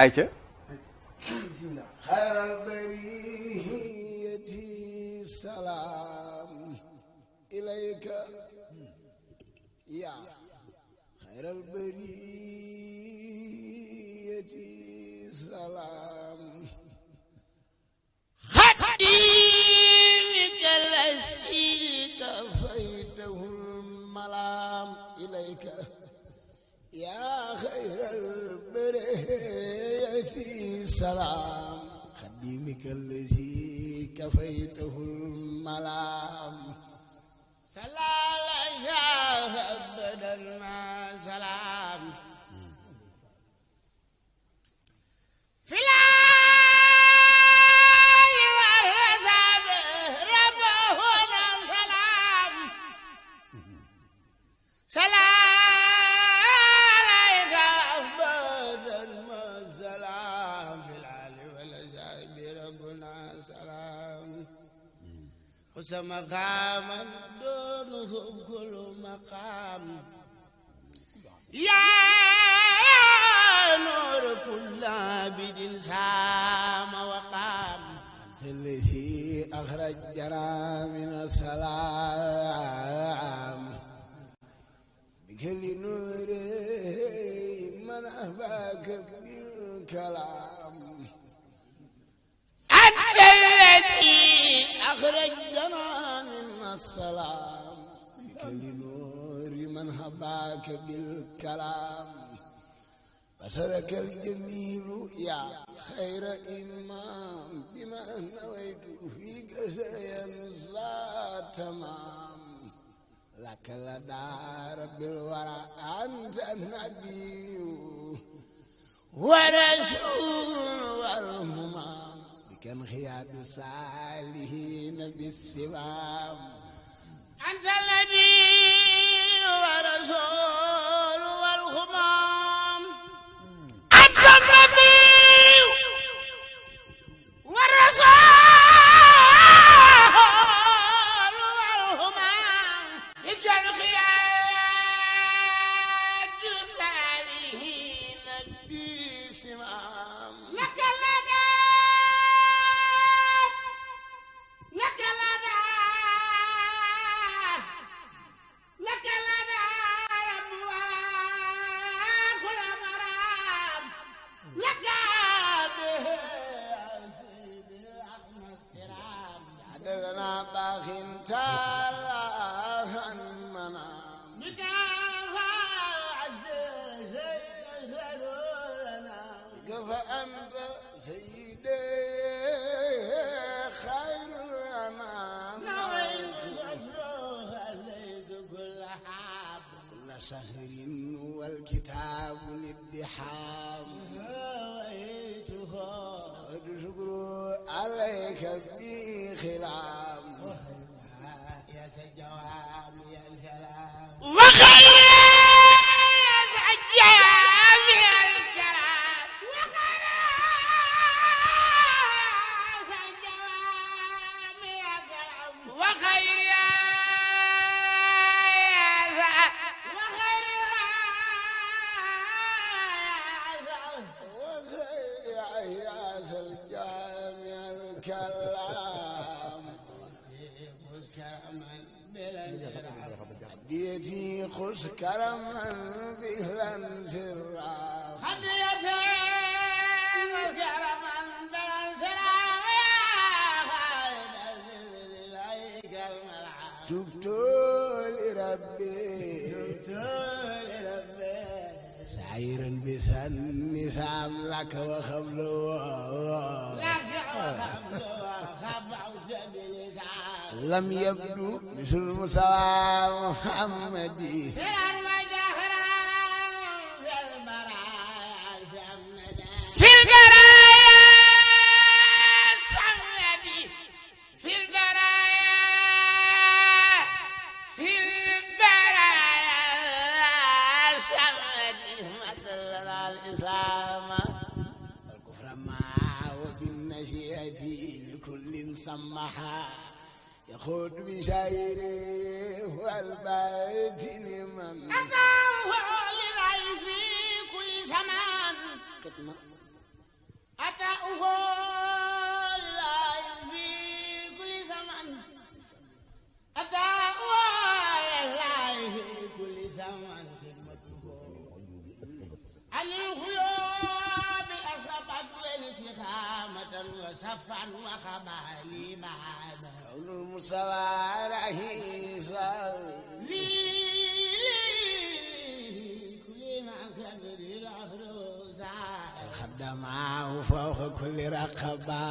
ayca xayral bariyati salaam ilayka ya xayral bariyati salaam xadimika lasi kafaytahul malaam ilayka يا خير البرية سلام خديمك الذي كفيته الملام صلى الله أبدا ما سلام في الآل والرساب ربهنا سلام سلام خذ مقاما دونه كل مقام يا نور كل عبد سام وقام أنت الذي أخرجنا من السلام بكل نور من أهواك بالكلام أنت الذي أخرجنا من السلام بكل نور من هباك بالكلام فسلك الجميل يا خير إمام بما نويت فيك سينسى تمام لك لدى رب الورى أنت النبي ورسول والهمام كان خياد الصالحين بالسلام أنت النبي ورسول والخمام أنت النبي ورسول والخمام كان خياد الصالحين بالسلام لك فأنت سيدي خير الأنام نويت شكره عليك كل حاب كل سهر والكتاب للدحام نويته شكره عليك بخلام يا سجوام يا الكلام وخير يا سجوام يا الكلام وخير يا عياس الجامع الكلام خذ كرما بلا انسراب هديتي خذ كرما بلا انسراب هديتي خذ كرما بلا انسراب تبت لربي سعيرا بثن سام لك وخبله لم يبدو مثل موسى محمدي في البرايا سمدي في البرايا في البرايا سمدي مثلنا الإسلام والكفر معه وبالنشيئة لكل سمحا يخوض بشايره والباطن من أتاه للعي في كل زمان وصفا وخبالي بعد كون المستوى رئيسا كل ما كبر الأفروسا الخدماء فوق كل رقبة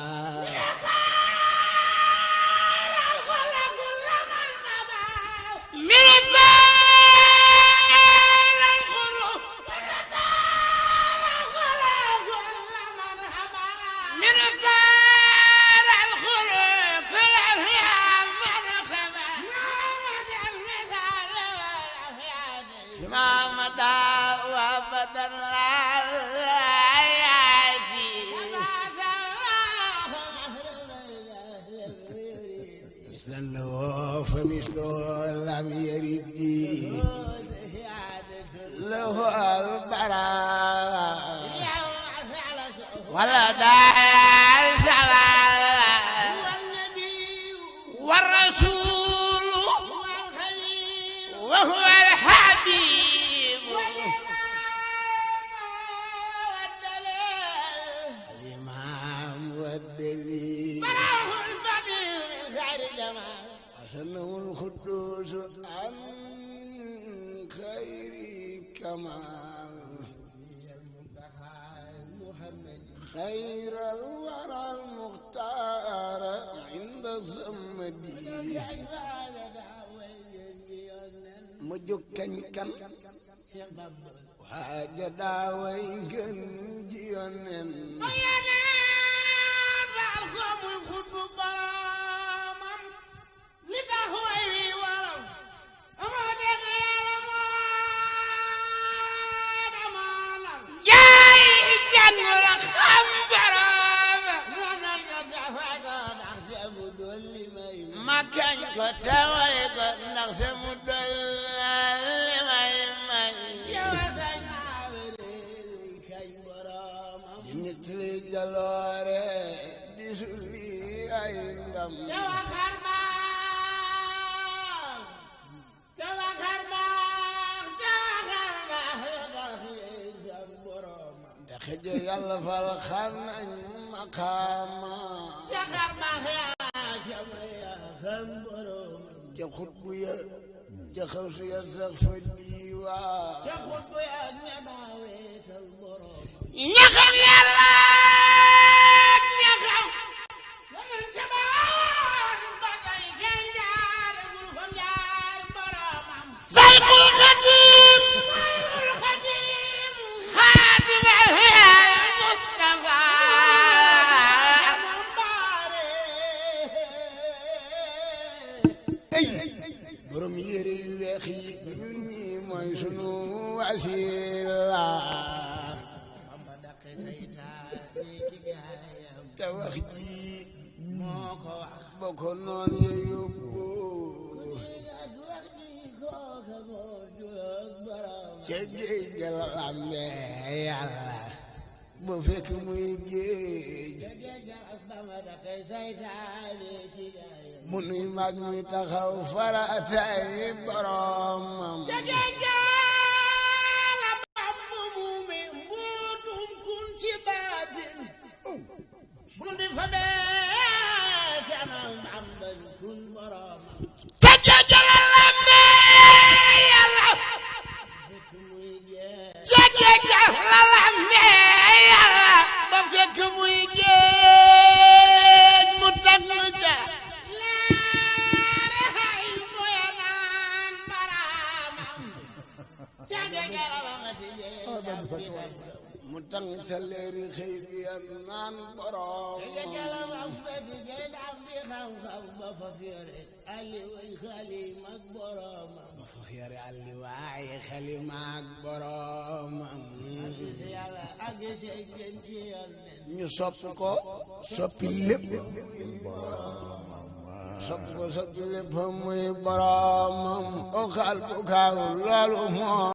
ما مدى وابدا راياتي مثل الله فمثله لم يردي له البراء ولا دار سواء والرسول وهو الحبيب الإمام والدليل فراه البديع خير جمال حسنه القدوس عن خير كمال خير الورى المختار عند الصمدي مجو كن وحاجة داوي كن جيونن ويانا فعلكم الخطب براما لتهوي في ورم أما ديك يا لموت أمانا جاي جن لخم براما ونك تفادا نحسب دولي ما كان كتاوي قد نحسب دولي jaloore di sulli ay ndam jawa te xëje yàlla fal xar nañ maqaama ca xarbaax yaa jama yaa xam borom ca xutbu ya ca xawsu ya sax fa diiwaa ca xutbu ya ña daaweetal borom ña xam yàlla borom yére yu weex yi ñun ñi mooy sunu wasila te wax ji moo ko wax boo ko noon ye yóbbu ca géej ga la lambe yàlla bu fekk muy géej mu nuy mag muy taxaw faratay boromam ca géej ga la Bamba muumi mbuutum kun ci baatin bu di fa bee kanam Bamba kun boromam ca géej ga la lambe yàlla ca géej ga la lambe yàlla ba fekk muy géej mu tag nu ja mu tàng ca leeri xëy di ak naan borom jalamam feti jay daam di xam-xam ba fa fiore alli way xalima ak boromam ba fa fiore alli waay xalima ak boromam ñu sopp ko soppi lépp soppi lépp muy boromam o xal bu kaaw loolu moo